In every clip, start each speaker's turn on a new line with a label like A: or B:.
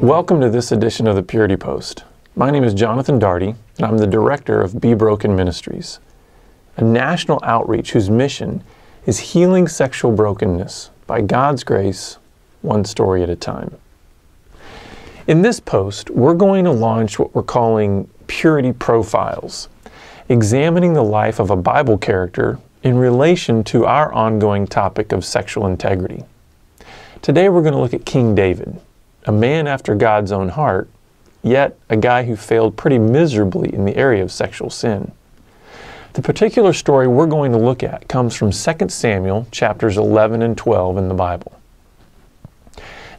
A: Welcome to this edition of the Purity Post. My name is Jonathan Daugherty, and I'm the director of Be Broken Ministries, a national outreach whose mission is healing sexual brokenness by God's grace, one story at a time. In this post, we're going to launch what we're calling Purity Profiles, examining the life of a Bible character in relation to our ongoing topic of sexual integrity. Today we're going to look at King David, a man after God's own heart, yet a guy who failed pretty miserably in the area of sexual sin. The particular story we're going to look at comes from 2 Samuel chapters 11 and 12 in the Bible.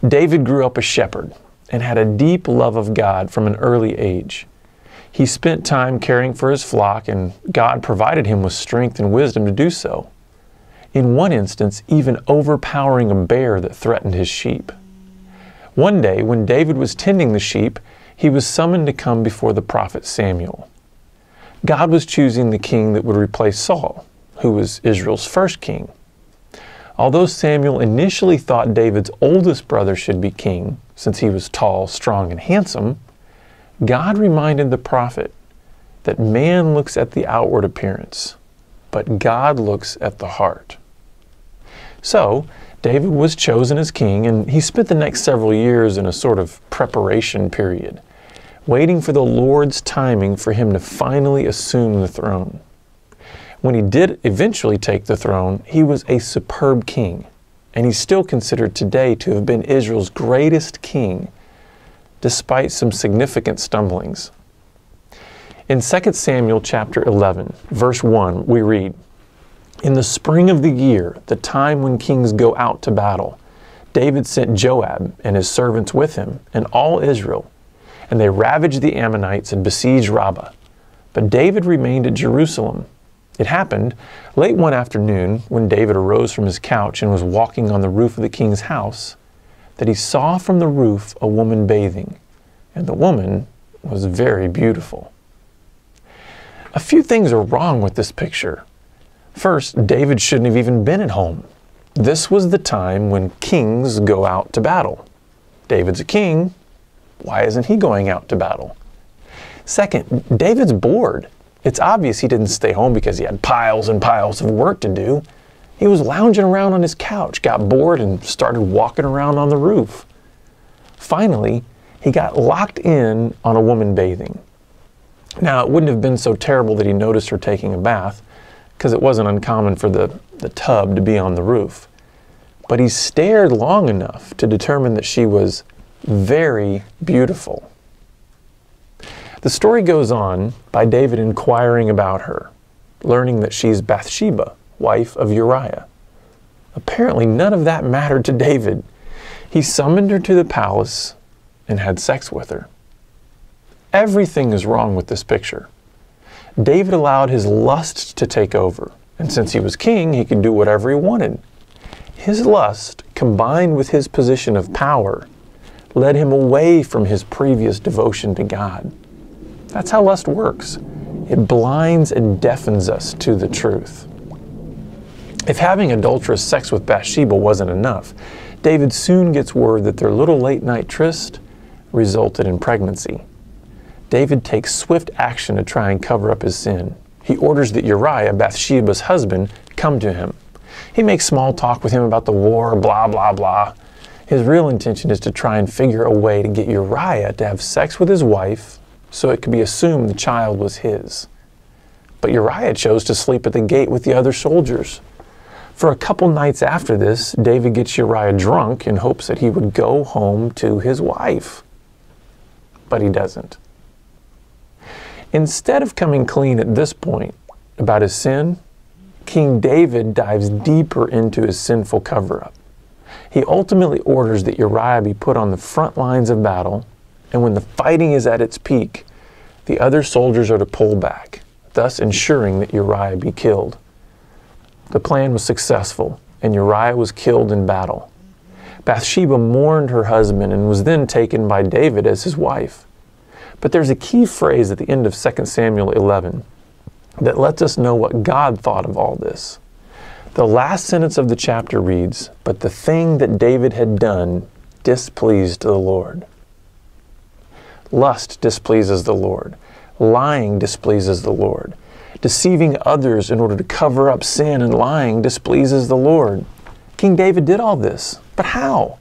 A: David grew up a shepherd and had a deep love of God from an early age. He spent time caring for his flock, and God provided him with strength and wisdom to do so. In one instance, even overpowering a bear that threatened his sheep. One day, when David was tending the sheep, he was summoned to come before the prophet Samuel. God was choosing the king that would replace Saul, who was Israel's first king. Although Samuel initially thought David's oldest brother should be king, since he was tall, strong, and handsome, God reminded the prophet that man looks at the outward appearance, but God looks at the heart. So, David was chosen as king, and he spent the next several years in a sort of preparation period, waiting for the Lord's timing for him to finally assume the throne. When he did eventually take the throne, he was a superb king, and he's still considered today to have been Israel's greatest king, despite some significant stumblings. In 2 Samuel chapter 11, verse 1, we read, "In the spring of the year, the time when kings go out to battle, David sent Joab and his servants with him and all Israel, and they ravaged the Ammonites and besieged Rabbah. But David remained at Jerusalem. It happened late one afternoon, when David arose from his couch and was walking on the roof of the king's house, that he saw from the roof a woman bathing, and the woman was very beautiful." A few things are wrong with this picture. First, David shouldn't have even been at home. This was the time when kings go out to battle. David's a king. Why isn't he going out to battle? Second, David's bored. It's obvious he didn't stay home because he had piles and piles of work to do. He was lounging around on his couch, got bored, and started walking around on the roof. Finally, he got locked in on a woman bathing. Now, it wouldn't have been so terrible that he noticed her taking a bath, because it wasn't uncommon for the tub to be on the roof. But he stared long enough to determine that she was very beautiful. The story goes on by David inquiring about her, learning that she's Bathsheba, wife of Uriah. Apparently, none of that mattered to David. He summoned her to the palace and had sex with her. Everything is wrong with this picture. David allowed his lust to take over, and since he was king, he could do whatever he wanted. His lust, combined with his position of power, led him away from his previous devotion to God. That's how lust works. It blinds and deafens us to the truth. If having adulterous sex with Bathsheba wasn't enough, David soon gets word that their little late-night tryst resulted in pregnancy. David takes swift action to try and cover up his sin. He orders that Uriah, Bathsheba's husband, come to him. He makes small talk with him about the war, blah, blah, blah. His real intention is to try and figure a way to get Uriah to have sex with his wife so it could be assumed the child was his. But Uriah chose to sleep at the gate with the other soldiers. For a couple nights after this, David gets Uriah drunk in hopes that he would go home to his wife. But he doesn't. Instead of coming clean at this point about his sin, King David dives deeper into his sinful cover-up. He ultimately orders that Uriah be put on the front lines of battle, and when the fighting is at its peak, the other soldiers are to pull back, thus ensuring that Uriah be killed. The plan was successful, and Uriah was killed in battle. Bathsheba mourned her husband and was then taken by David as his wife. But there's a key phrase at the end of 2 Samuel 11 that lets us know what God thought of all this. The last sentence of the chapter reads, "But the thing that David had done displeased the Lord." Lust displeases the Lord. Lying displeases the Lord. Deceiving others in order to cover up sin and lying displeases the Lord. King David did all this, but how?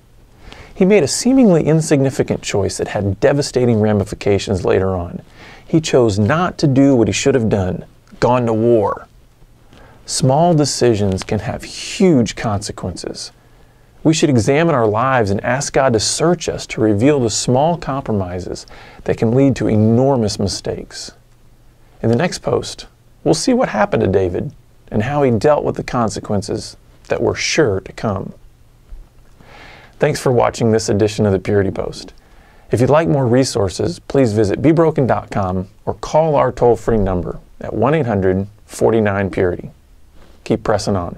A: He made a seemingly insignificant choice that had devastating ramifications later on. He chose not to do what he should have done, gone to war. Small decisions can have huge consequences. We should examine our lives and ask God to search us to reveal the small compromises that can lead to enormous mistakes. In the next post, we'll see what happened to David and how he dealt with the consequences that were sure to come. Thanks for watching this edition of the Purity Post. If you'd like more resources, please visit BeBroken.com or call our toll-free number at 1-800-49-PURITY. Keep pressing on.